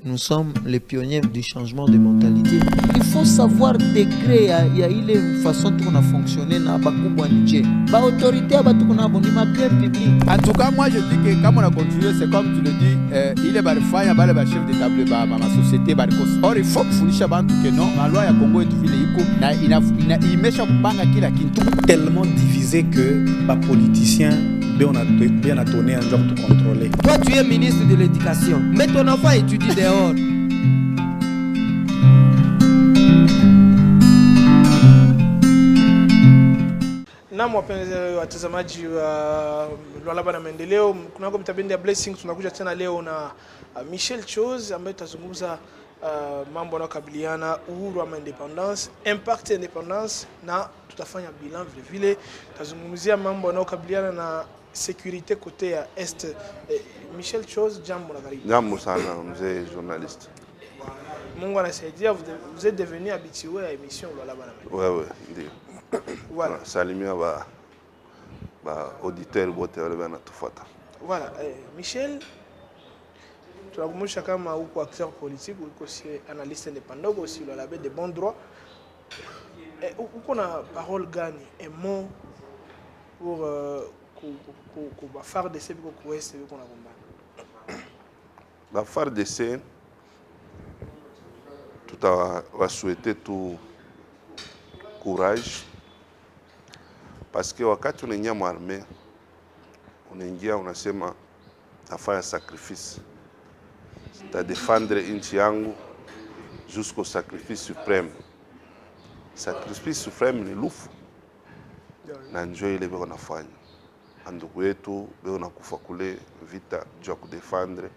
nous sommes les pionniers du changement de mentalité. Il faut savoir degré ya ile façon qu'on a fonctionné na bakubwa nje. Ba autorité abatukuna bonima bien public. En tout cas, moi je dis que comme on a continué, c'est comme tu le dis, il est barifanya bale ba chef d'établi ba ma société barikos. Or il faut kufundisha bantu que non, la loi ya Congo est vile iko na imesha kupanga kila kitu. Tellement divisé que ba politicien bien à tourner un job de contrôler. Toi tu es ministre de l'éducation, mais ton enfant étudie dehors. Na wapenzi watazamaji wa Lualaba na Maendeleo, kunako mtabendi ya Blessing, tunakuja tena leo na Michel Chose ambaye tutazungumza mambo yanayokabiliana uhuru wa independence, impact independence, na tutafanya bilan vile vile. Tutazungumzia mambo yanayokabiliana na sécurité côté ya est. Michel Chose, jambo na karibu. Jambo sana mzee journaliste. Mungu anasaidia, vous êtes devenu habitué à émission Lualaba na Maendeleo. Ouais, ndio. Voilà. Salimia ba auditeur bote wale banatufuata. Voilà, Michel, tunakumbusha kama uko acteur politique, uko aussi analyste indépendant, aussi le label de bons droits. Uko na parole gani, un mot pour ba FARDC biko kuweste biko na gombana. Ba FARDC tutawa souhaiter tout courage. Parce que wakati unaingia armée, unaingia unasema nafanya sacrifice. Ta défendre nchi yangu jusqu'au sacrifice suprême. Sacrifice suprême ni lufu. Na njoo ile beko nafanya. Andugu yetu beko nakufa kule vita juu ya kudefendre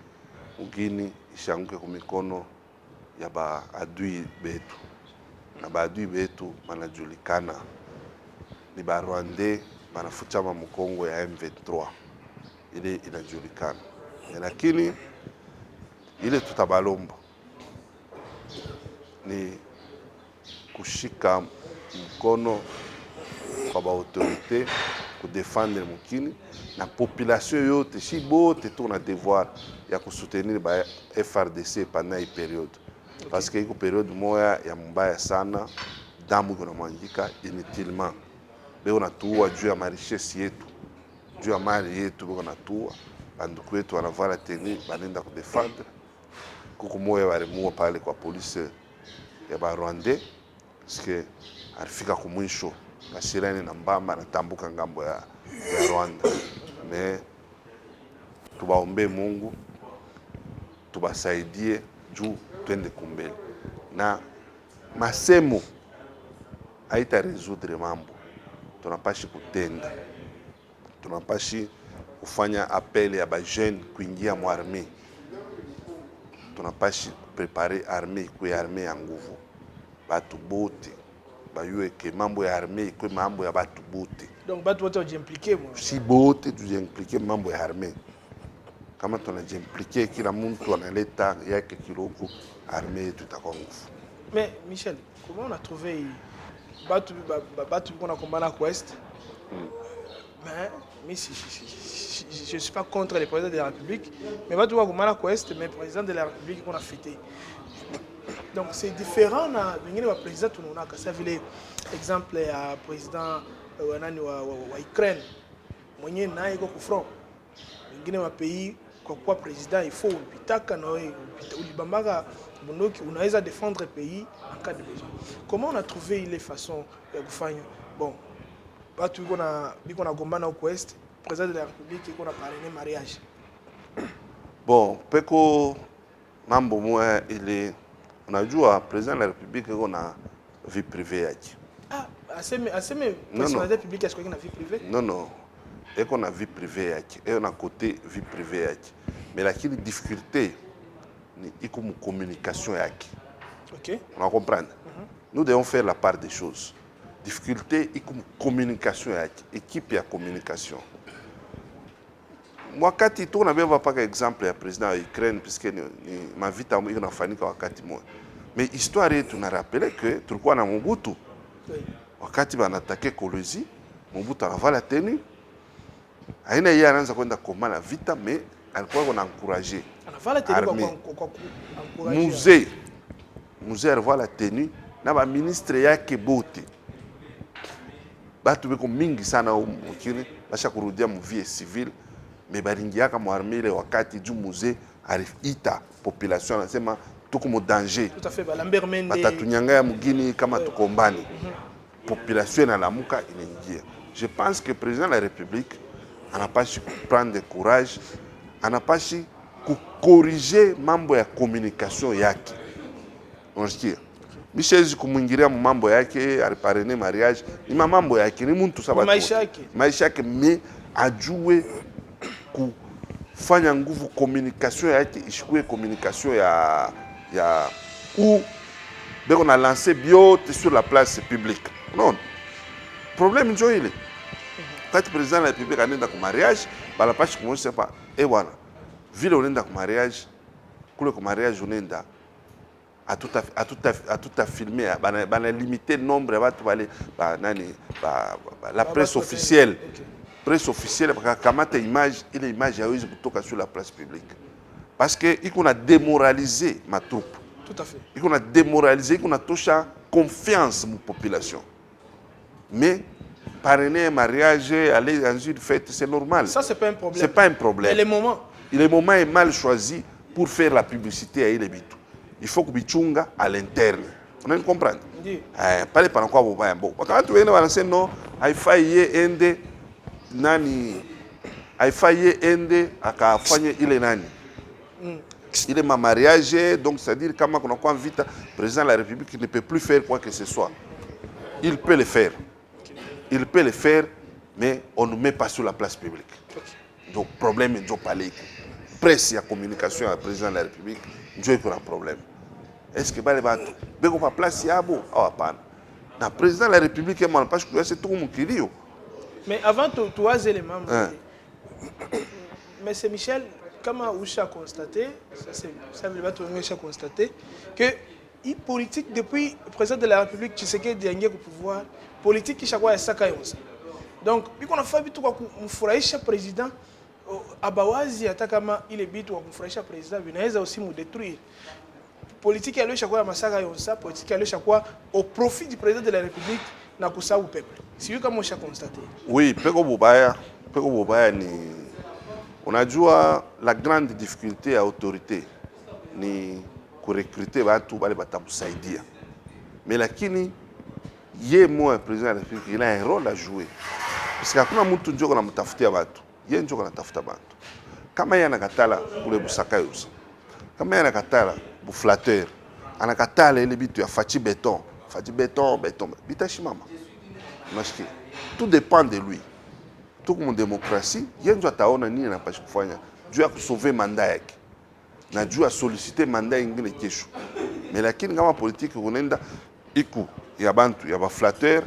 ugini ishanguke kwa mikono ya ba adui betu. Na ba adui betu manajulikana. Ni ba Rwandais banafuchama mkongo ya M23 ile inajulikana, lakini ile tutabalomba ni kushika mkono kwa ba autorité kudefendre mukini na population yote, si bote tuna devoir ya kusoutenir ba FRDC pendant hii periode, parce que iko periode moya ya mbaya sana, damu kuna mwangika inutilement. Beko natuwa juu ya richesse yetu, juu ya mali yetu, beko natuwa banduku wetu wanavala teni banenda kudefendre. Kuku moya walimua pale kwa polisi ya ba Rwandais, parce que alifika kumwisho na sirene na mbamba anatambuka ngambo ya Rwanda. Mais tubaombe Mungu tubasaidie juu twende kumbele, na masemo haita résoudre mambo. Tunapashi kutenda, tunapashi kufanya appel ya ba jeune kuingia mu armée, tunapashi préparer armée kwa armée ya nguvu. Batu bote bayue ke mambo ya armée kwa mambo ya batu bote. Donc batu wote wajimpliquer mo. Si bote tujimpliquer mambo ya armée. Kama tunajimpliquer kila mtu analeta yake kiloko, armée tutakuwa nguvu. Mais Michel, comment on a trouvé batu qu'on a combattu à l'Ouest? Mais je ne suis pas contre le président de la République, mais batu qu'on a combattu à l'Ouest, mais le président de la République qu'on a fêté. Donc c'est différent na bengine wa président tunona kasa vile exemple ya président wa Ukraine mwenye naye iko ku front. Bengine wa pays kwa président il faut upitaka na ulibambaka bundoki unaweza défendre le pays en cas de besoin. Comment on a trouvé les façons de faire? Bon, batu biko na gombana au Ouest, président de la République iko na parrainer mariage. Bon, peko mambo moya ile unajua président de la République iko na vie privée yake. Ah, aseme personnalité publique est-ce qu'il y a vie privée? Non, iko na vie privée yake, iko na côté vie privée yake. Mais la difficulté ni iko mu communication yake. OK. On comprend. Nous devons faire la part des choses. Difficulté iko mu communication yake, équipe ya communication. Wakati tu unabeba paka exemple ya président wa Ukraine puisque ni mavita iko nafanyika wakati moja. Mais histoire yetu na rappeler que tulikuwa na Mobutu. Wakati banatake Kolwezi, Mobutu anavala teni. Haina yeye anaanza kwenda komana vita, mais alikuwa kuna encourager anavala tenu armée. kwa encourager musée alikuwa la tenue na ba ministre yake bote batu beko mingi sana mukini basha kurudia mu vie civile me baringiaka mu armée ile wakati juu musée aliita population anasema tuko mu danger. Tout à fait, Lambert Mende. Batatunyanga ya mugini kama tukombani. Population inalamuka inaingia. Je pense que le président de la République n'a pas su prendre du courage, n'a pas su corriger mambo ya communication yake. Unasikia? Michel kumwingilia mambo yake, aliparene mariage, ni mambo yake, ni mtu sababu. Maisha yake me ajue kufanya nguvu communication yake ishikue communication ya où on a lancé biote sur la place publique. Non. Problème ndio ile. Quand le président de la République anaenda kwa mariage, bala pashi kumwonyesha pa bwana. Vile unaenda kwa mariage, kule kwa mariage unaenda atuta filmer, bana limiter nombre ya watu wale la presse officielle. Presse officielle bakamata image, ile image haiwezi kutoka sur la place publique. Parce que il a démoralisé ma troupe. Tout à fait. Il a démoralisé, il a touché confiance à la population. Mais parrainer un mariage, aller dans une fête, c'est normal. Ça, c'est pas un problème. C'est pas un problème. Mais le moment est mal choisi pour faire la publicité à Ilebitu. Il faut que Bichunga à l'interne. On comprend? Pas les parents quoi vous voyez. Bon, quand tu viens de non, il faut ende nani, il faut ende akafanye ile nani. Il est ma mariage, donc c'est-à-dire quand on a vite, le président de la République ne peut plus faire quoi que ce soit. Il peut le faire. Il peut le faire, mais on ne met pas sur la place publique. Donc, problème, il n'y a pas de presse et la communication avec le président de la République, il y a un problème. Est-ce que les gens ne pas place à bon? Le président de la République, c'est tout le monde qui dit. Mais avant trois éléments, mais c'est Michel, comme Oucha a constaté, ça veut dire constaté, que la politique, depuis le président de la République, Tshisekedi a au pouvoir, politique qui chaque fois est sakayonsa. Donc, quand on a fait le président, Abawazi atakama il est bitu wa kumfurahisha président vinaweza aussi mu détruire. Politique ya leo chaque fois masaka yonsa, politique ya leo chaque fois au profit du président de la République na kusahau peuple. Si kama on constaté. Oui, peko bobaya ni unajua la grande difficulté à autorité ni kurecruter watu wale batakusaidia. Mais lakini ye moi président de la République il a un rôle à jouer. Parce que hakuna mtu njoo na mtafutia watu. Yeye njoo anatafuta bantu. Kama yeye anakatala kule busakayusa. Kama yeye anakatala bu flatteur. Anakatala ile bitu ya fachi béton. Fachi béton. Bitashimama. Unasikia? Tout dépend de lui. Tout comme démocratie, yeye njoo ataona nini anapaswa kufanya. Juu ya kusauver mandat yake. Na juu ya solliciter mandat ingine kesho. Mais lakini kama politique unaenda iku ya bantu ya ba flatteur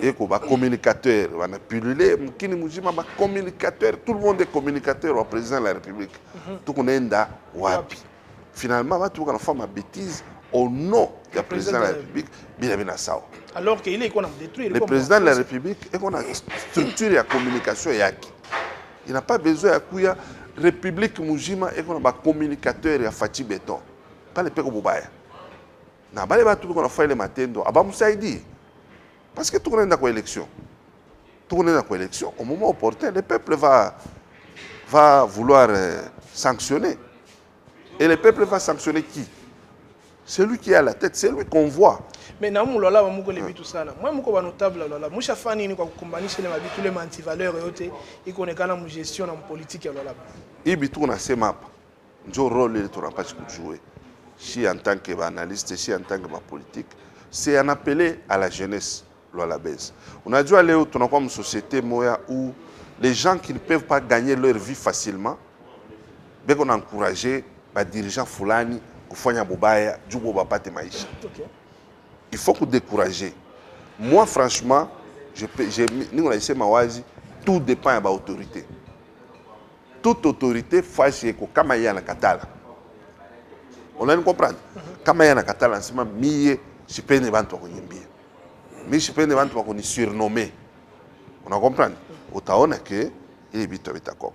et que les communicateurs, on a pullulé, ba communicateur, tout le monde est communicateur au président de la République. Tout le monde est wapi. Finalement, tout le monde fait ma bêtise au nom du président de la République, bien sao. Alors qu'il est qu'on a détruit. Le président de la République est qu'on a structure de communication yaki. Il n'a pas besoin de la République Mujima et qu'on a des communicateurs et Fati Béton. Pas les pères Boubaya. Na bale ba tout qu'on a fait le matin, abamusaidi. Parce que tout le monde est dans l'élection. Tout le monde est dans l'élection. Au moment opportun, le peuple va vouloir sanctionner. Et le peuple va sanctionner qui? Celui qui est à la tête, c'est lui qu'on voit. Mais na mulola bamuko le bitu sana. Moi muko ba notable lola. Musha fani ni kwa kukumbanisha le mabitu le anti-valeur yote ikonekana mu gestion na politique ya lola. Ibi tu na sema hapa. Ndio rôle ile tunapaswa kujouer. Si en tant qu'analyste, si en tant que politique, c'est un appel à la jeunesse. On a dû aller dans une société où les gens qui ne peuvent pas gagner leur vie facilement, on a encouragé les dirigeants fulani kufanya bobaya djubo bapate maisha. Il faut que décourager. Moi franchement, tout dépend de l'autorité. Toute autorité face à kama yana katala. On a comprendre. Kama yana katala nsema miye sipene bantu wakunyimbia. Mais je peux pas surnommer. On a compris. Utaona que il est vite avec d'accord.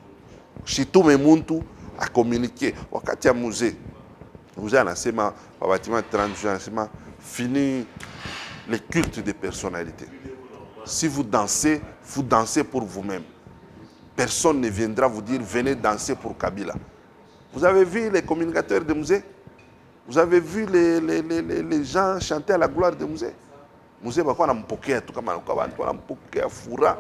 Si tout le monde à communiquer. Wakati ya musée anasema kwa bâtiment 30 jours anasema fini les cultes des personnalités. Si vous dansez pour vous-même. Personne ne viendra vous dire venez danser pour Kabila. Vous avez vu les communicateurs de musée? Vous avez vu les gens chanter à la gloire de musée? Musée va quoi nampokea tu kama nampokea fura.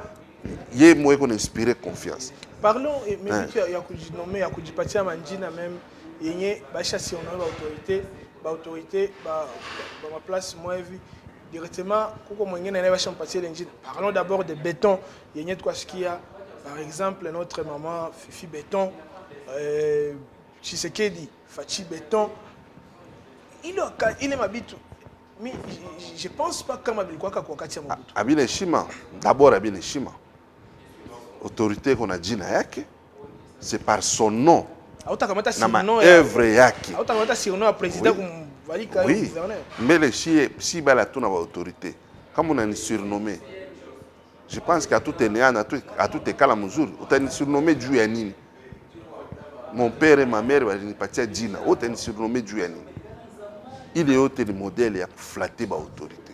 Yé moi qu'on inspire confiance. Parlons mais il y a kujinommer, il y a kujipatia manjina même yenye baisha si on a autorité ma place moi vu directement kuko mwingine na baisha mpatia l'engine. Parlons d'abord de Béton yenye quoi ce qu'il y a. Par exemple, notre maman Fifi Béton, Tshisekedi, Fachi Béton, il est m'habite. Mais je ne pense pas que Mabili Kwaka Kwakati Mobutu. Abine Shima, d'abord Abine Shima. Autorité qu'on a dit c'est par son nom. Nama œuvre yaki. Oui, mais les chiens, si bala tout n'a pas autorité, comme on a surnommé. Je pense qu'à tout est cas la mesure. On t'a surnommé Djouyanine. Mon père et ma mère, ils partent à Djina. On t'a surnommé Djouyanine. Il est autre modèle pour flatter l'autorité.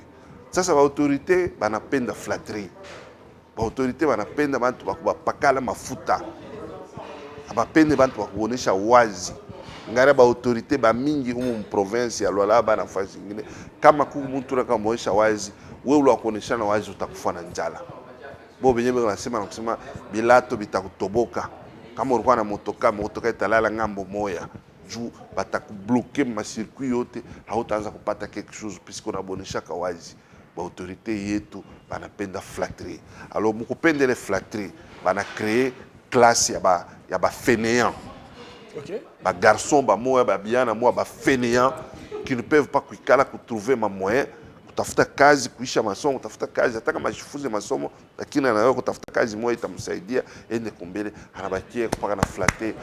Ça va l'autorité, on a peine de flatterie. L'autorité, on a peine de pakala mafuta. On a peine de kuonesha wazi. Ngara ba autorité ba mingi humu province ya Luala ba nafasi nyingine. Kama mtu na kama kuonesha wazi, wewe unakuoneshana wazi utakufa na njala. Bo benye wanasema bilato bitakutoboka kama ulikuwa na motoka italala ngambo moya juu batakubloquer ma circuit yote hautaanza kupata quelque chose puisque unabonesha kawazi ba autorité yetu banapenda flatterie. Alors mukupende les flatterie bana créer classe ya ba fainéant. OK. Ba garçon ba moya ba biana moya ba fainéant qui ne peuvent pas kuikala trouver ma moyen kutafuta kazi kuisha masomo kutafuta kazi hata kama jifunze masomo lakini anayo kutafuta kazi moja itamsaidia ende kumbele anabakia kupaka na flatter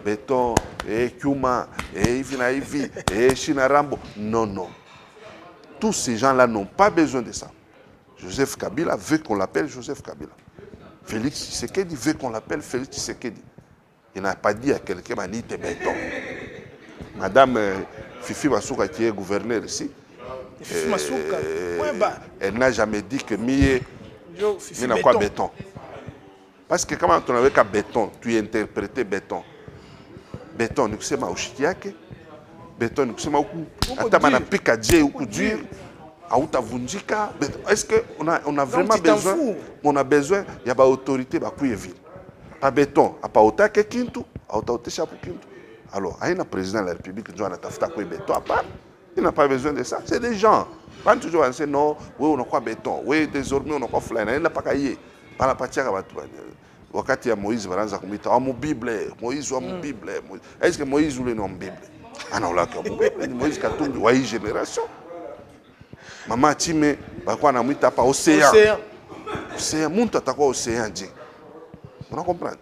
Béton Kuma hivi na hivi Shina Rambo non tous ces gens-là n'ont pas besoin de ça. Joseph Kabila veut qu'on l'appelle Joseph Kabila. Félix Tshisekedi veut qu'on l'appelle Félix Tshisekedi. Il n'a pas dit à quelqu'un manite Béton. Madame Fifi Masuka qui est gouverneure ici. Elle n'a jamais dit que Mie n'a quoi béton. Parce que quand on avait qu'à béton, tu interprétais béton. Béton, nous sommes au Chikiake. Béton, nous sommes au coup. Attends, on a piqué à Dieu ou coup dur. Est-ce qu'on a vraiment besoin? On a besoin, il y a une autorité, il y a ville. Pas béton, il n'y a pas autant que Kintu, il y a Kintu. Alors, il y a un président de la République qui a fait béton à part. Il n'a pas besoin de ça. C'est des gens. Quand toujours on sait non, oui, on a quoi béton, oui, désormais on a quoi flaine, il n'a pas qu'à y aller. Par la partie à wakati ya Moïse baranza kumita wa Bible, Moïse wa Bible. Est-ce que Moïse ou le nom Bible? Ah non là que Bible, Moïse katumbi wa hii génération. Mama Time bakwa na mwita pa océan. Océan muntu atakuwa océan je. On comprend.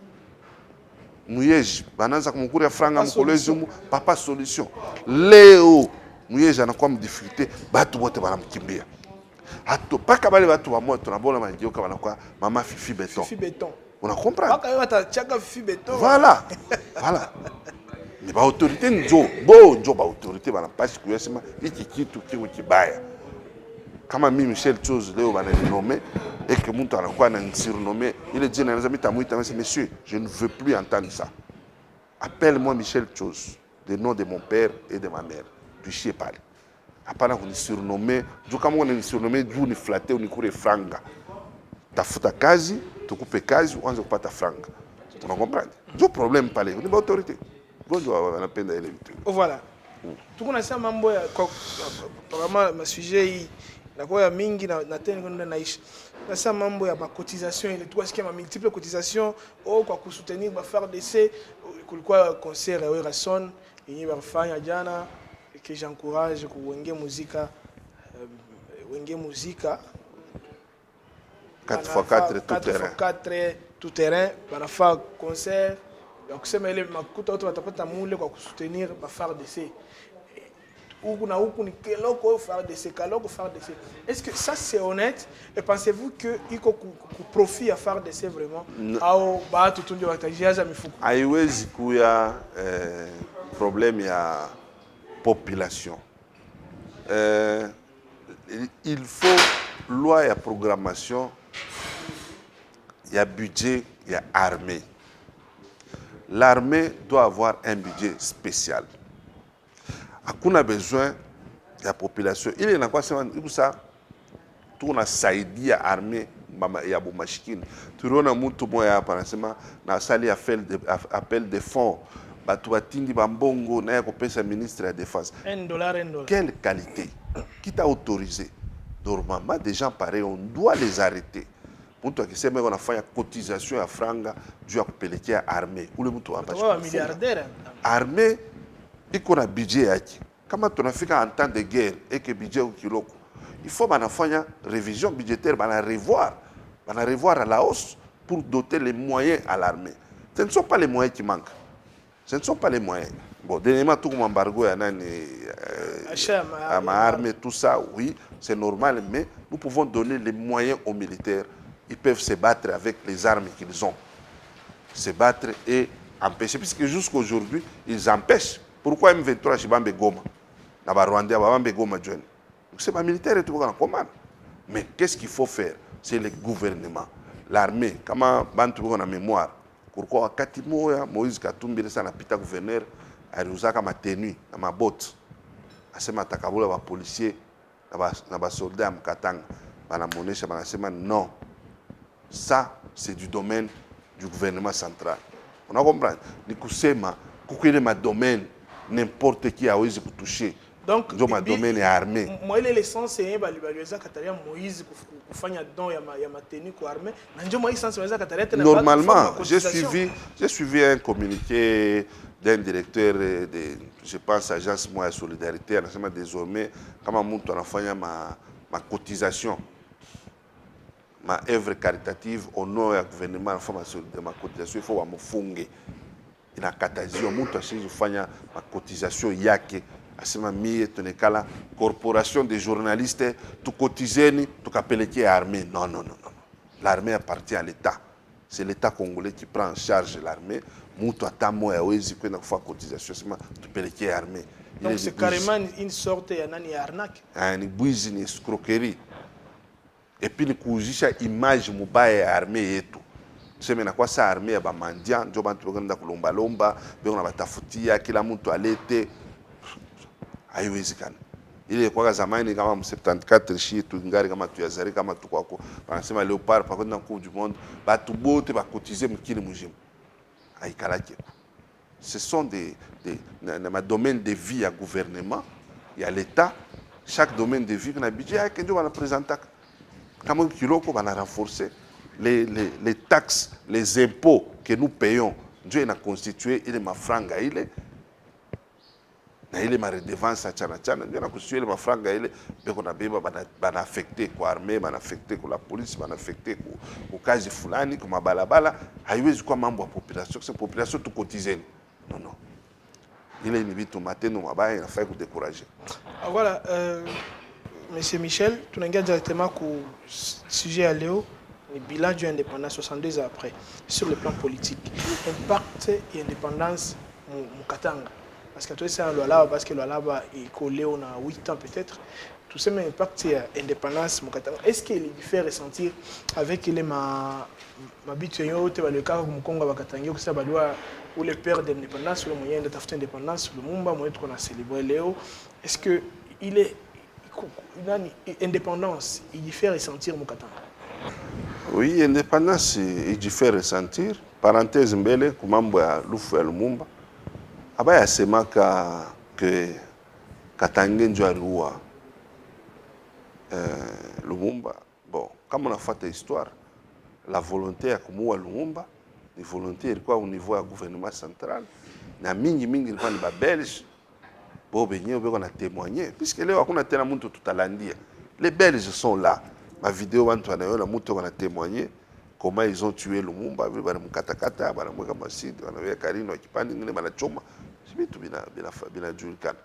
Muyej bananza kumkuria franga mkolezi mu papa solution. Leo Muyej anakuwa mdifikulte batu wote banamkimbia. Hato paka bale batu wa moto na bona mangioka banakuwa mama Fifi Béton. Fifi Béton. On comprend. Paka bata chaka Fifi Béton. Voilà. Voilà. Mais ba autorité njo ba autorité bana pasi kuyasema iki kitu kiwe kibaya. Kama mimi Michel Chose leo bana nommer et que mtu anakuwa na surnommé, il est dit na nzami tamuita monsieur, je ne veux plus entendre ça. Appelle-moi Michel Chose, le nom de mon père et de ma mère. Tu sais pas. Hapana kuni surnommé, juu kama ni surnommé juu ni flatter unikure franga. Tafuta kazi, tukupe kazi uanze kupata franga. Tu comprends? Ndio problème pale, ni ba autorité. Bonjour wanapenda ile vitu. Voilà. Tuko na sema mambo ya vraiment ma sujet hii na kwa mingi na tena kwenda naishi. Na sema mambo ya ma cotisation ile tu asikia ma multiple cotisation au kwa kusoutenir ba FARDC kulikuwa concert ya Werason yenye barafanya jana que j'encourage kuwenge muzika 4x4 tout terrain. 4x4 tout terrain banafa concert donc sema ile makuta watu watapata mule kwa kusoutenir ba FARDC. huku ni keloko FARDC kaloko FARDC. Est-ce que ça c'est honnête et pensez-vous que iko ku profit à FARDC vraiment au batu tunje watajaza mifuko? Haiwezi kuya problème ya population. Il faut loi ya programmation, ya budget, ya armée. L'armée doit avoir un budget spécial. Hakuna besoin ya population. Il est quoi ça tuna saidia armée ya bomashikini. Tuliona mtu moya hapa anasema na sali appel de fonds batu batindi bambongo na yako pesa ministre ya défense. $1. Quelle qualité? Qui t'a autorisé? Normalement des gens pareils on doit les arrêter. Mtu akisema wanafanya cotisation ya franga juu ya kupelekea armée. Ule mtu wa milliardaire. Armée iko na budget yake. Kama tunafika en temps de guerre et que budget ukiloko, il faut banafanya révision budgétaire, bana revoir à la hausse pour doter les moyens à l'armée. Ce ne sont pas les moyens qui manquent. Ce ne sont pas les moyens. Bon, dernièrement tout comme embargo ya nani à ma armée, tout ça, oui, c'est normal, mais nous pouvons donner les moyens aux militaires. Ils peuvent se battre avec les armes qu'ils ont. Se battre et empêcher, puisque jusqu'à aujourd'hui, ils empêchent. Pourquoi M23 Chibambe Goma? Naba Rwandais, Babambe Goma John. C'est pas militaire et tout en commande. Mais qu'est-ce qu'il faut faire? C'est le gouvernement, l'armée. Comment bantu en mémoire? Pourquoi Katimoya, Moïse Katumbi, ça n'a pas gouverneur, a usé ma tenue, ma botte. A ce matin, les policiers, les soldats, les katang, non. Ça, c'est du domaine du gouvernement central. On a compris. Ni kusema, kukile ma domaine, n'importe qui a osé toucher. Donc, ma domaine est armé. Moi, l'essence, c'est que Moïse kufanya don ya ma tenue ko armée. Normalement, j'ai suivi un communiqué d'un directeur de, je pense, agence Moya Solidarité. Désormais, comment monte on a fait ma cotisation, ma œuvre caritative au nom du gouvernement, ma cotisation, il faut me fungue. Il a cotisation, monte ma cotisation yake. Asema mie tonekala corporation des journalistes tu cotiseni tu kapeleki armée. Non. L'armée appartient à l'État. C'est l'État congolais qui prend en charge l'armée. Mutu atamo ya wezi kwenda kufa cotisation sema tu peleki armée. Donc c'est carrément une sorte ya nani arnaque. Ni bwizi ni escroquerie. Et puis ni kuuzisha image mubaya ya armée yetu. Tuseme na kwa sa armée ya bamandia ndio bantu bagenda kulomba lomba, beko na batafutia kila mtu alete. Haiwezekani. Ile kwa zamani kama 74 shi tu ngari kama tu yazari kama tu kwako. Wanasema Léopard pa kwenda Coupe du Monde, batu bote ba cotiser mkini mujima. Aikalaki. Ce sont des domaines de vie à gouvernement, il y a l'État, chaque domaine de vie qu'on a budget avec ndio wana présenter. Kama kiloko bana renforcer les taxes, les impôts que nous payons. Ndio ina constituer ile mafranga ile na ile ma redevance chana ndio na kusuia ile mafranga ile beko na beba bana affecté kwa armée, bana affecté kwa la police, bana affecté kwa kazi fulani kwa mabalabala. Haiwezi kuwa mambo ya population, c'est population tu cotiser. Non. Il est invité au matin au mabaya, il a fait pour décourager. Voilà, Monsieur Michel, tu n'as directement au sujet à Léo, le bilan du indépendance 62 ans après, sur le plan politique. Impact et indépendance Mukatanga. Parce que tout ça, parce que l'Alaba est collé, on a 8 ans peut-être. Tout ça, mais impact et indépendance Mukatanga. Est-ce qu'il fait ressentir avec les ma bituyo, le cas où Mukonga Bakatangi, que ça va ou les pères d'indépendance, ou le moyen de tafter indépendance, le Mumba, moyen qu'on a célébré Léo. Est-ce que il est indépendance, il fait ressentir Mukatanga? Oui, indépendance, il fait ressentir. Parenthèse mbele, kumambo ya lufu ya Lumumba. Abaya sema que Katange ndio aliua Lumumba. Bon, comme on a fait l'histoire, la volonté ya kumuua Lumumba, la volonté ilikuwa au niveau ya gouvernement central. Na mingi ilikuwa ni ba Belge. Bo benye beko na témoigner puisque leo hakuna tena mtu tutalandia. Les Belges sont là. Ma vidéo bantu anaona mtu wana témoigner comment ils ont tué Lumumba, bana mkatakata, bana mweka masidi, bana weka karino kipande ngine bana choma. Sibitu bila julikana.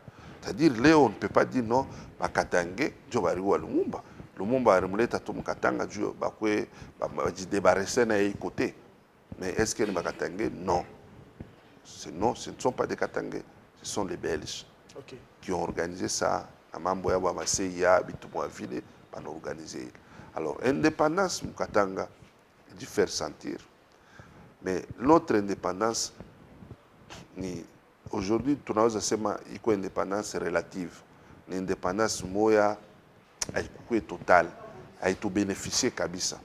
C'est-à-dire, là, on ne peut pas dire non, Bakatangé, Dieu va arriver à Lumumba. Lumumba a remué tout Mukatanga, Dieu va débarrasser d'un côté. Mais est-ce que les Bakatangé? Non. Non, ce ne sont pas des Katangé, ce sont les Belges qui ont organisé ça. Amamboya Bamaseya, Bitumavile, on a organisé. Alors, indépendance, Mukatanga, il dit faire sentir. Mais notre indépendance, aujourd'hui, tunaweza sema iko indépendance relative. L'indépendance moya haikuwa total, haitubénéficier kabisa.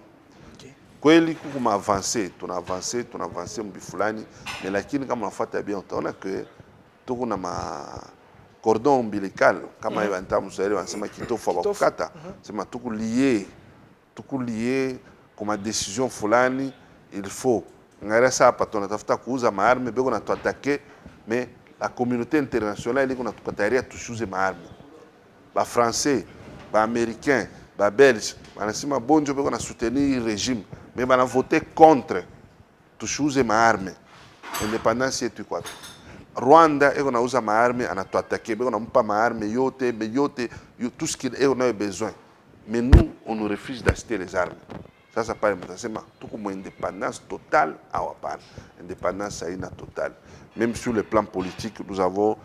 Kweli kuma avancer, tuna avancer mbifulani, mais lakini kama unafuata bien utaona que tuko na ma cordon ombilical kama hiyo ntamu Swahili wanasema kitofu bakukata, sema tuko lié kuma décision fulani, il faut ngarasa hapa tunatafuta kuuza maarme bego na tuatake, mais la communauté internationale iko natukataria tushuze maarme. Ba français, ba américain, ba belge, wanasema bonjo bego na soutenir régime, mais bana voter contre tushuze maarme. Indépendance yetu kwa Rwanda eko nauza maarme anatuatake bego na mpa maarme yote, tout ce qu'il a besoin. Mais nous on nous refuse d'acheter les armes. Ça parle mtasema tuko mo indépendance totale awapana. Indépendance haina totale. Même sur le plan politique, nous avons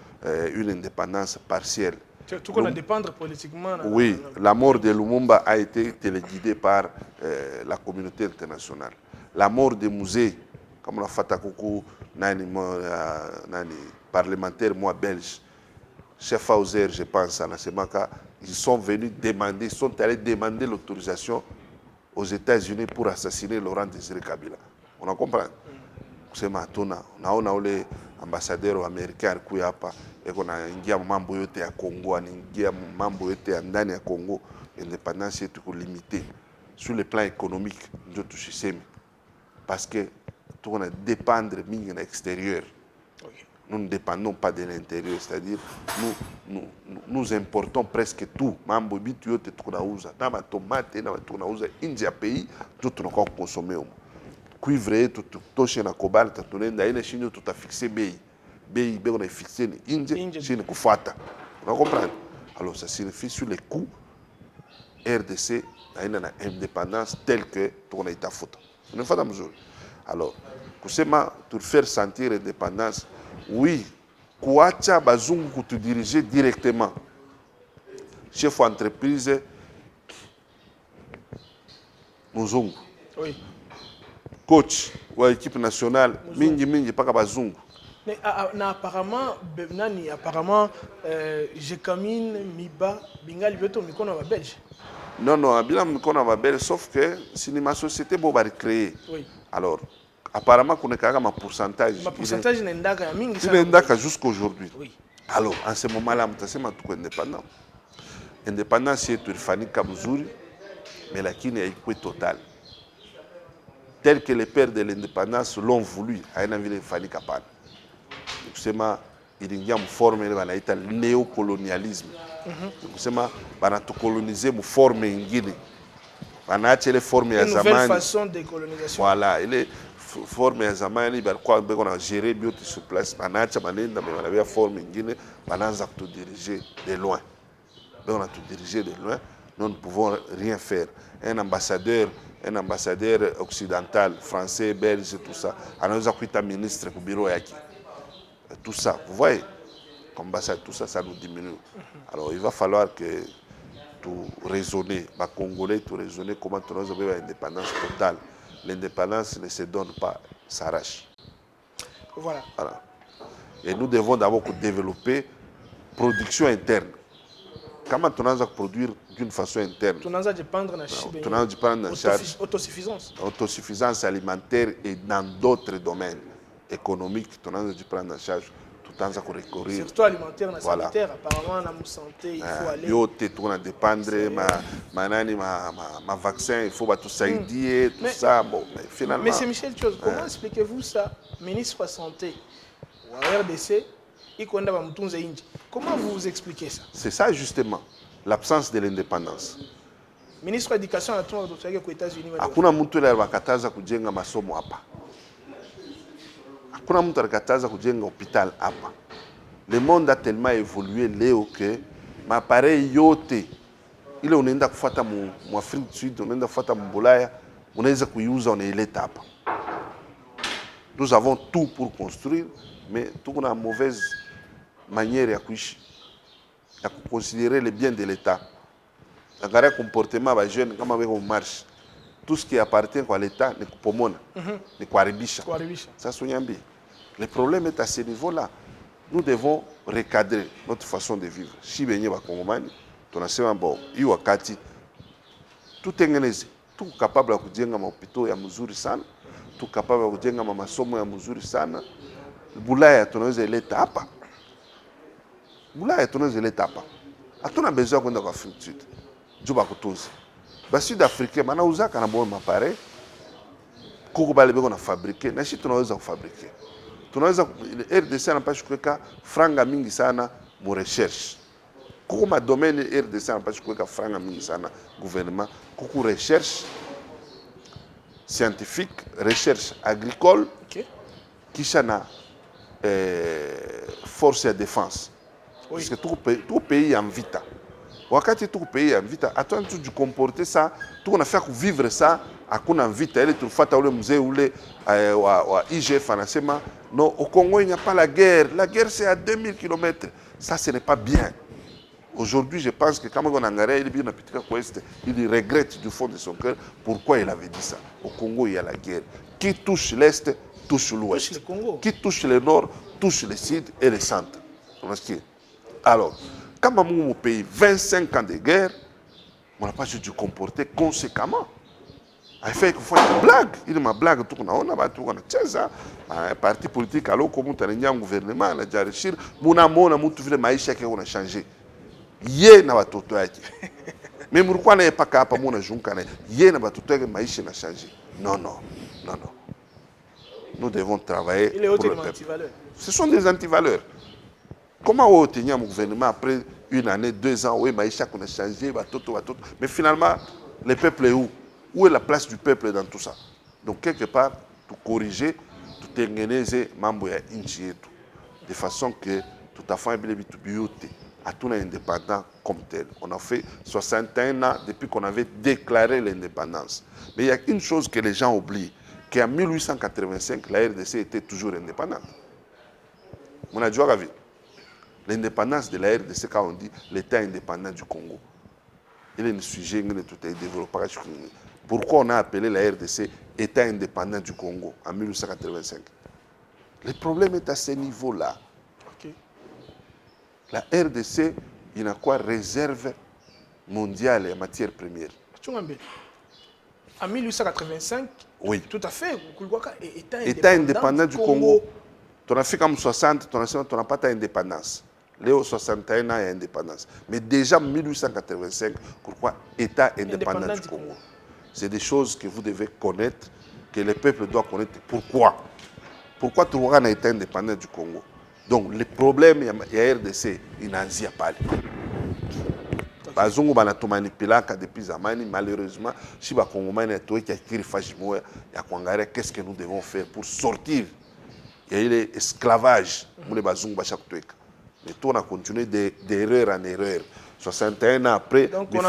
une indépendance partielle. Tout qu'on a dépendre politiquement. Oui, la mort de Lumumba a été téléguidée par la communauté internationale. La mort des musées, comme la Fatakoukou, nani parlementaire, moi belge, chef Hauser, je pense, à la Semaka, ils sont venus demander, ils sont allés demander l'autorisation aux États-Unis pour assassiner Laurent Désiré Kabila. On a compris? Kusema tuna naona ule ambassadeur américain alikuwa hapa eko na ingia mambo yote ya Kongo, anaingia mambo yote ya ndani ya Kongo. Indépendance yetu ko limité sur le plan économique ndio tushiseme parce que tout on a dépendre mingi na extérieur. Nous ne dépendons pas de l'intérieur, c'est-à-dire nous importons presque tout. Mambo bitu yote tunauza, na matomate na tunauza nje ya pays, ndio tunakuwa consommer huko. Cuivre yetu tutoshe na cobalt tunaenda ile chini tutafixe bei on a fixé ni nje chini kufuata. On comprend? Alors ça signifie sur les coûts RDC a une indépendance telle que on a été faute. On ne fait pas mesure. Alors kusema pour faire sentir indépendance, oui, kuacha bazungu kutudiriger directement. Chef d'entreprise muzungu. Oui. Coach wa équipe nationale mingi paka bazungu. Mais apparemment Jekamine Miba bingali beto mikono ba belge. Non, bila mikono ba belge sauf que si ma société bo ba créer. Oui. Alors apparemment qu'on est quand même un pourcentage. Ma pourcentage n'endaka ya mingi sana. N'endaka jusqu'aujourd'hui. Oui. Alors en ce moment-là mtasema tuko indépendant. Indépendance yetu ilifanyika mzuri mais lakini haikuwa total. Tel que les pères de l'indépendance l'ont voulu, à une ville Fanny Kapana. C'est il y a une forme de néocolonialisme. C'est une coloniser une forme ingine. On a les formes à Zamani. Une nouvelle façon de colonisation. Voilà, les formes à Zamani, on a géré bien sur place. On a une forme ingine, on a tout dirigé de loin. On a tout dirigé de loin. Nous ne pouvons rien faire. Un ambassadeur occidental, français, belge, tout ça, on a un ministre au bureau yaki. Tout ça, vous voyez, comme ça, tout ça, ça nous diminue. Alors il va falloir que tout raisonner, les Congolais, tout raisonner comment nous avons l'indépendance totale. L'indépendance ne se donne pas, s'arrache. Voilà. Et nous devons d'abord développer production interne. Comment on a produire d'une façon interne. On a dépendre de autosuffisance. Autosuffisance alimentaire et dans d'autres domaines économiques, on a dû prendre en charge tout le temps à recourir. Surtout alimentaire, sanitaire, apparemment dans la santé, il faut aller. Yo, tout on dépendre, ma vaccin, il faut tout ça aider, tout ça. Bon, mais finalement. Mais c'est Michel Chose, comment expliquez-vous ça, ministre de la Santé ou RDC? Comment vous expliquez ça? C'est ça justement, l'absence de l'indépendance. Ministre de l'Éducation a tout aux États-Unis. Hakuna mtu ile anakataza kujenga masomo hapa. Hakuna mtu anakataza kujenga hospital hapa. Le monde a tellement évolué léo que ma appareil yote ile unaenda kufuata mu Afrique du Sud, unaenda kufuata mu Bulaya, unaweza kuiuza unaileta hapa. Nous avons tout pour construire, mais tout on a une mauvaise manière ya kuishi, ya considérer le bien de l'État. Angalia comportement ba jeune kama weko marche. Tout ce qui appartient à l'État ni kupomona, ni kuharibisha. Ça sonyambi. Le problème est à ce niveau-là. Nous devons recadrer notre façon de vivre. Si benye ba Kongomani, tunasema bon, hii wakati tutengeneze, tuko capable ya kujenga mahopitali ya mzuri sana, tuko capable ya kujenga masomo ya mzuri sana. Bulaya tunaweza ileta hapa. Bulaya tunaweza ileta hapa. Hatuna besoin kwenda kwa Afrique du Sud. Juba kutunza. Ba Sud-Africain banauzaka na bon appareil. Koko bale beko na fabriquer, na sisi tunaweza kufabriquer. Tunaweza RDC anapaswa kuweka franga mingi sana mu recherche. Koko ma domaine RDC anapaswa kuweka franga mingi sana gouvernement, koko recherche scientifique, recherche agricole, kisha na force de défense. Parce que tout pays en vita. Wakati tout pays en vita, attends tu comporter ça, tout on a fait vivre ça, hakuna vita. Ile tulifata ule mzee ule wa IGF anasema non, au Congo il n'y a pas la guerre. La guerre c'est à 2000 km. Ça ce n'est pas bien. Aujourd'hui, je pense que quand on a engagé, il regrette du fond de son cœur pourquoi il avait dit ça. Au Congo, il y a la guerre. Qui touche l'Est, touche l'Ouest. Qui touche le Nord, touche le Sud et le Centre. Alors, quand on a pays 25 ans de guerre, on n'a pas dû comporter conséquemment. Il fait qu'il faut une blague. Il y a une blague, tout on a un parti politique, alors comment on a un gouvernement, on a déjà réussi, on a tout le maïcha qui a changé. Yé na watoto yake. Mais pourquoi n'est pas capable de junka na yé na watoto yake maisha na changer. Non. Nous devons travailler pour le peuple. Ce sont des antivaleurs. Comment on obtenir un gouvernement après une année, 2 ans, oui, maisha qu'on a changé, watoto. Mais finalement, le peuple est où? Où est la place du peuple dans tout ça? Donc quelque part, tout corriger, tout tengeneze mambo ya inchi yetu, de façon que tout à fait bien bitubiyote. À tout indépendant comme tel. On a fait 61 ans depuis qu'on avait déclaré l'indépendance. Mais il y a une chose que les gens oublient, qu'en 1885, la RDC était toujours indépendante. On a déjà vu l'indépendance de la RDC quand on dit l'État indépendant du Congo. Il est un sujet qui est développé. Pourquoi on a appelé la RDC État indépendant du Congo en 1885? Le problème est à ce niveau-là. La RDC, il y a quoi réserve mondiale en matière première. En 1885, oui. Tout à fait, État indépendant du Congo. Tu as fait comme 60, tu n'as pas d'indépendance. Léo 61 ans, il y a indépendance. Mais déjà en 1885, pourquoi État indépendant du Congo? C'est des choses que vous devez connaître, que le peuple doit connaître. Pourquoi? Pourquoi tu auras un État indépendant du Congo? Donc, le problème, il y a RDC, il n'y a pas. Bazungu banatumanipilanka depuis zamani, malheureusement, si ba Kongomani atoe qui a kiri fajimoya, ya kuangalia qu'est-ce que nous devons faire pour sortir. Il y a eu l'esclavage, pour les bazungu bachak tueka. Mais tout on a continué d'erreur en erreur. 61 ans après, donc on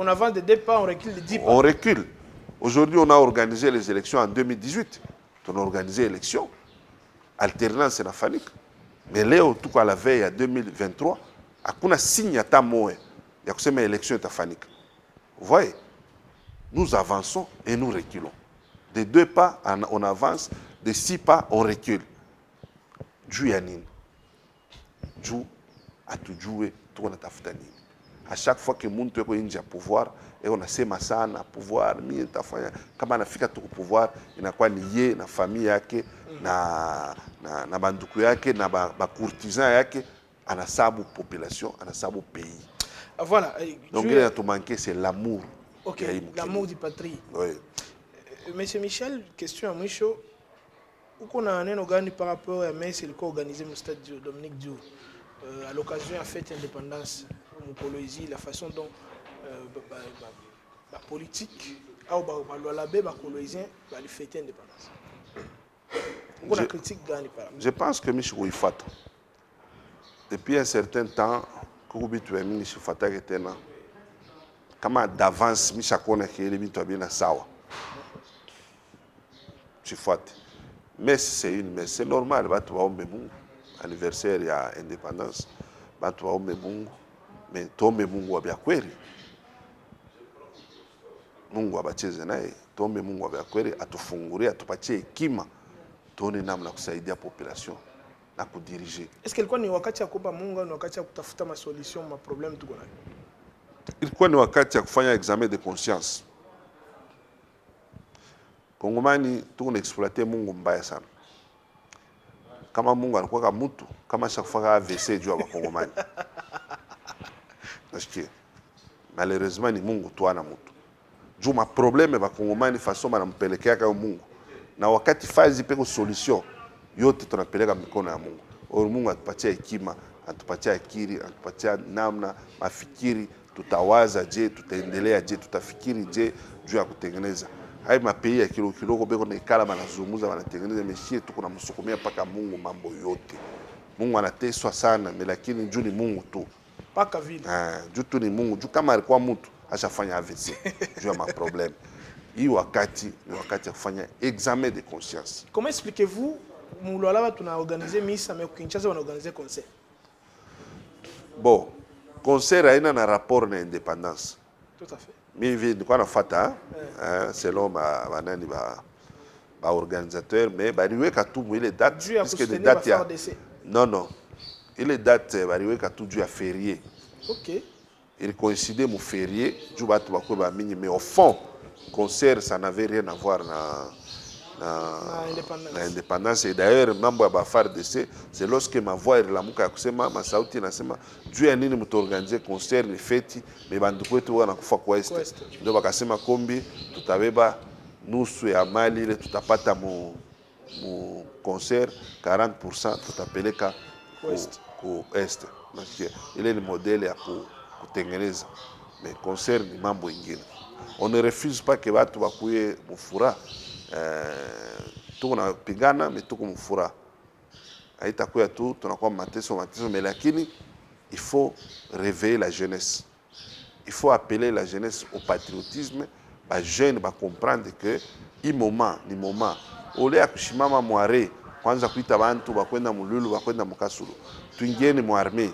avance de 2 pas, on recule de 10 pas. On recule. Aujourd'hui, on a organisé les élections en 2018. On a organisé les élections. Alternance na fanika. Mais là, tout cas la veille à 2023, hakuna signe à ta moe. Il y a que ces élections à fanika. Vous voyez, nous avançons et nous reculons. De 2 pas, on avance. De 6 pas, on recule. Dieu yanin. Dieu a tout joué, tout on a tafutani. À chaque fois que monde est inja pouvoir, et on a sema sana pouvoir, mi tafanya kama nafika tu pouvoir, inakuwa ni yeye na famille yake na banduku yake na ba courtisan yake, anasabu population, anasabu pays. Voilà. Donc il a tout manqué, c'est l'amour. OK, l'amour du patrie. Oui. Monsieur Michel, question à Micho. Où qu'on a un gani par rapport à Messi, le co-organisé au stade Dominique Diou à l'occasion de la fête d'indépendance en Colombie, la façon dont la politique la Colombiens va fêter l'indépendance. On a critique gani par rapport. Je pense que Michel Ouifat depuis un certain temps kuku bitu ya mingi shifatake tena kama d'avance mishakona kile bitu abina sawa chifuate. Mais c'est normal batu baombe Mungu anniversaire ya independence batu baombe Mungu, mais tuombe Mungu wa bya kweli, Mungu abacheze naye, tuombe Mungu wa bya kweli atufungulie, atupatie hekima tuone namna kusaidia population na kudirige. Est-ce que ilikuwa ni wakati ya kuomba Mungu, ni wakati ya kutafuta masolution ma problem tuko nayo? Ilikuwa ni wakati ya kufanya examen de conscience. Kongomani tuko na exploiter Mungu mbaya sana. Kama Mungu alikuwa kama mtu, kama shakufaka AVC juu ya Kongomani. Nasikia. Malheureusement ni Mungu tu ana mtu. Juu ma probleme ba Kongomani façon banampelekea kwa Mungu. Na wakati fazi peko solution yote tunapeleka mikono ya Mungu. Mungu atupatia hekima, atupatia akili, atupatia namna mafikiri, tutawaza je, tutaendelea je, tutafikiri je juu ya kutengeneza. Hai mapei ya kidogo beko na ikala banazungumza banatengeneza meshie tu kuna msukumia paka Mungu mambo yote. Mungu anateswa sana lakini juu ni Mungu tu. Paka vile. Juu tu ni Mungu. Juu kama alikuwa mtu ashafanya AVC juu ya ma problème. Hii wakati ni wakati ya kufanya examen de conscience. Comment expliquez-vous Mulwala tuna organiser misa mais Kinshasa on organiser concert? Bon, concert haina na rapport na indépendance. Tout à fait. Mais nilikuwa nafuata selon banani ba organisateur mais baliweka tu ile date puisque des dates ya non ile date baliweka tu juu ya férié. OK. Il coïncidait mu férié juu batu bakwe ba mingi mais au fond concert ça n'avait rien à voir na indépendance. Et d'ailleurs mambo ya ba FARDC c'est lorsque ma voix ililamuka ya kusema masauti nasema juu ya nini mtaorganize concert ni feti mais bandu kwetu wanakufa kwa est ndio bakasema kombi tutabeba nusu ya mali ile tutapata mu concert 40% tutapeleka ku est. Nasikia ile ni modele ya kutengeneza mais concert ni mambo ingine. On ne refuse pas que watu bakuye mufura tuko na pigana mais tuko mufura haitakuwa tu tunakuwa mateso mais lakini il faut réveiller la jeunesse, il faut appeler la jeunesse au patriotisme. Ba jeune ba comprendre que i moment ni moment ole ya kushimama mware kwanza kuita bantu bakwenda mululu bakwenda mukasulu tuingieni mu armée,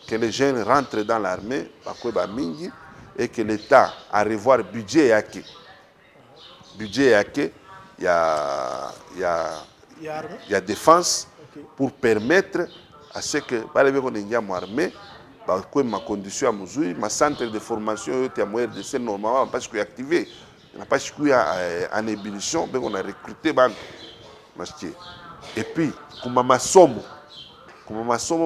que les jeunes rentrent dans l'armée bakwe ba mingi et que l'État a revoir budget yake ya défense. Okay. Pour permettre à ce que bale beko ningia mu armée ba kwa ma condition ya muzuri ma centre de formation yote ya MRDC normalement pas que activé na pas que en ébullition beko na recruter bantu masikie. Et puis kuma masomo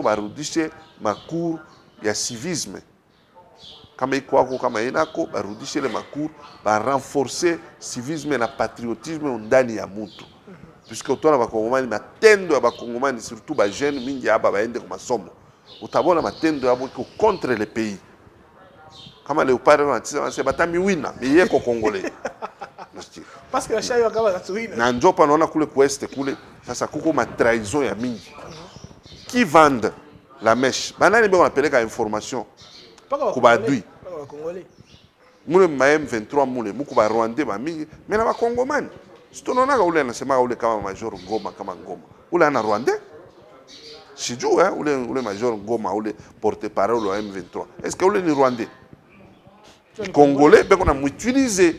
barudishe makuru ya civisme kama iko wako kama inako barudishe le makuru ba renforcer civisme na patriotisme ndani ya mtu. Puisque utona bakongomani matendo ya bakongomani surtout ba jeunes mingi hapa baende kwa masomo utabona matendo yabo iko contre le pays kama le upare wanasema batami wina miyeko congolais parce que washayo kama wina na njopa naona kule kueste kule sasa kuko ma trahison ya mingi qui vendent la mèche banani beko napeleka information kubadui mule ma M23 mule muko ba Rwandais ba mingi mais na ba Kongomani sitononaka ule anasema ule kama Major Ngoma kama Ngoma ule ana Rwandais sijue ule Major Ngoma ule porte-parole wa M23 est-ce que ule ni Rwandais Congolais beko na muutiliser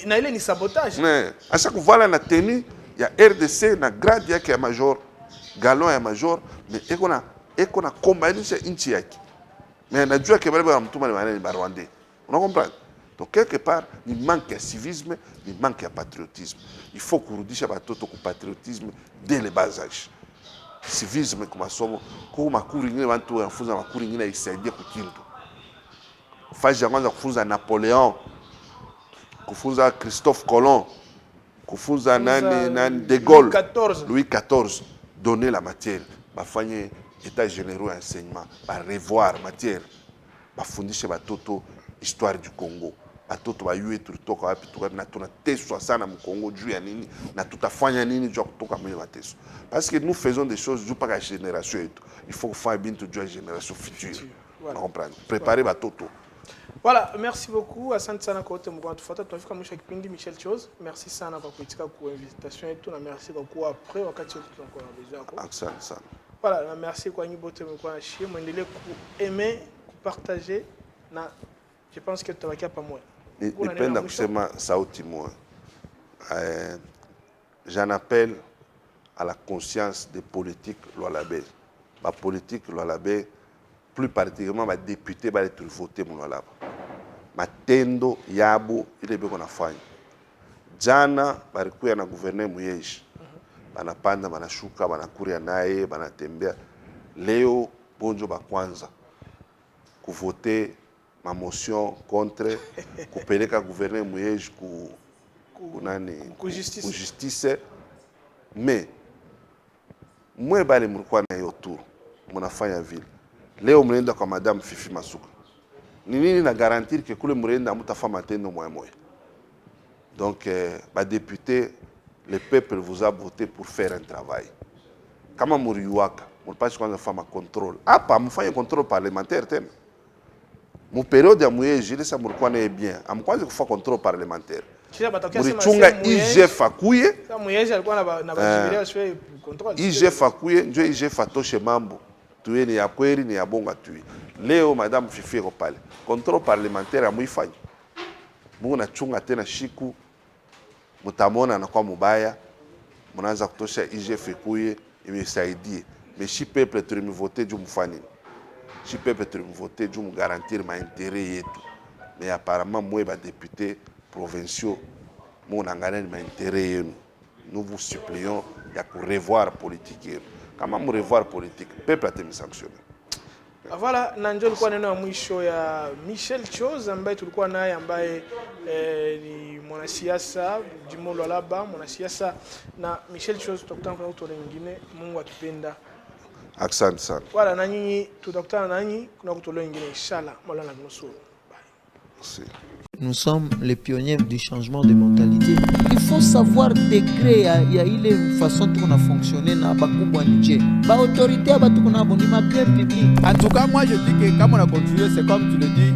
na ile ni sabotage à chaque fois na tenue ya RDC na grade yake ya major galon ya major mais eko na combanisha inchi yake mais najua ke bale ba mtuma ni manani ba Rwandais on comprend. Donc quelque part il manque de civisme, il manque de patriotisme. Il faut kurudisha batoto ku patriotisme dès le bas âge. Civisme kwa masomo kwa makuru ngine bantu wanafunza makuru ngine isaidie kukindu faji ya kwanza kufunza Napoleon, kufunza Christophe Colomb, kufunza nani De Gaulle, Louis XIV, donner la matière, bafanye état généraux enseignement, ba revoir matière, bafundishe batoto histoire du Congo. batoto bayue tulitoka wapi na tunateswa sana mkongo juu ya nini na tutafanya nini juu ya kutoka mwenye mateso, parce que nous faisons des choses juu paka génération yetu, il faut kufanya bintu juu ya génération future. Voilà. Comprendre, préparer batoto. Voilà, merci beaucoup. Asante sana kwa wote mko natufuata. Tunafika mwisho wa kipindi. Michel Chose, merci sana kwa kuitika kwa invitation yetu na merci kwa kuwa après wakati wote tunakuwa na besoin yako. Asante sana. Voilà, na merci kwa nyinyi wote mko na shie, muendelee kuaimer, kupartager na je pense que tutabakia pamoja. Nipenda kusema sauti moja. J'en appelle à la conscience des politiques Lualaba. La politique Lualaba, plus particulièrement les députés va être voté mon Lualaba. Matendo yabo ile beko nafanya. Jana balikuya na gouverneur Muyeji. Banapanda, banashuka, banakuria naye, banatembea. Leo bonjo bakwanza kuvoter ma motion contre kupeleka gouverneur Muyeji ku justice. Mais mwe bale mlikuwa na hiyo tour mnafanya vile. Leo mnaenda kwa madame Fifi Masuka. Ni nini na garantir que kule mnaenda mtafa matendo moya moya. Donc ba député, le peuple vous a voté pour faire un travail. Kama muriwaka, mlipaswa kwanza fanya contrôle. Hapa mfanye contrôle parlementaire tena. Mu période ya Muyeji ile sa mlikuwa na bien. Amkwanza kufanya contrôle parlementaire. Murichunga IGF akuye. Kama Muyeji alikuwa na bajibiria ashwe contrôle. IGF akuye, ndio IGF atoshe mambo. Tuye ni ya kweli ni ya bonga tuye. Leo madame Fifi ko pale. Contrôle parlementaire amuifanya. Mungu nachunga tena shiku mutamona na kwa mubaya. Mnaanza kutosha IGF ikuye imesaidie. Mais si peuple tu voter juu mfani. Si peuple tu voter juu garantir ma intérêt yetu. Mais apparemment moi ba député provinciaux mon angane ma intérêt yenu. Nous vous supplions ya ku revoir politique yenu. Kama mu revoir politique, peuple a sanctionné. Voilà, na ndio ilikuwa neno ya mwisho ya Michel Chose ambaye tulikuwa naye ambaye ni mwanasiasa jimbo Lualaba, mwanasiasa na Michel Chose. Tutakutana kwa watu wengine, Mungu akipenda. Asante sana. Voilà, na nyinyi tutakutana na nyinyi kuna kutolewa wengine inshallah. Mola na nusuru. Merci. Nous sommes les pionniers du changement de mentalité. Il faut savoir décret ya ile façon qu'on a fonctionné na bakubwa nje. Ba autorité abatu kuna boni ma bien public. En tout cas, moi je dis que comme on a continué, c'est comme tu le dis,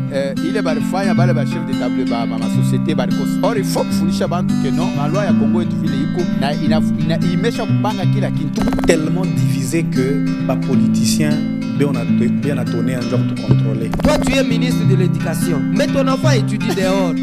il est barifanya bale ba chef de table ba ma société barikos. Or il faut kufundisha bantu que non, la loi ya Congo est vile iko na imesha kupanga kila kitu. Tellement divisé que les politiciens bien à donner un job de contrôler. Toi, tu es ministre de l'Éducation, mais ton enfant étudie dehors.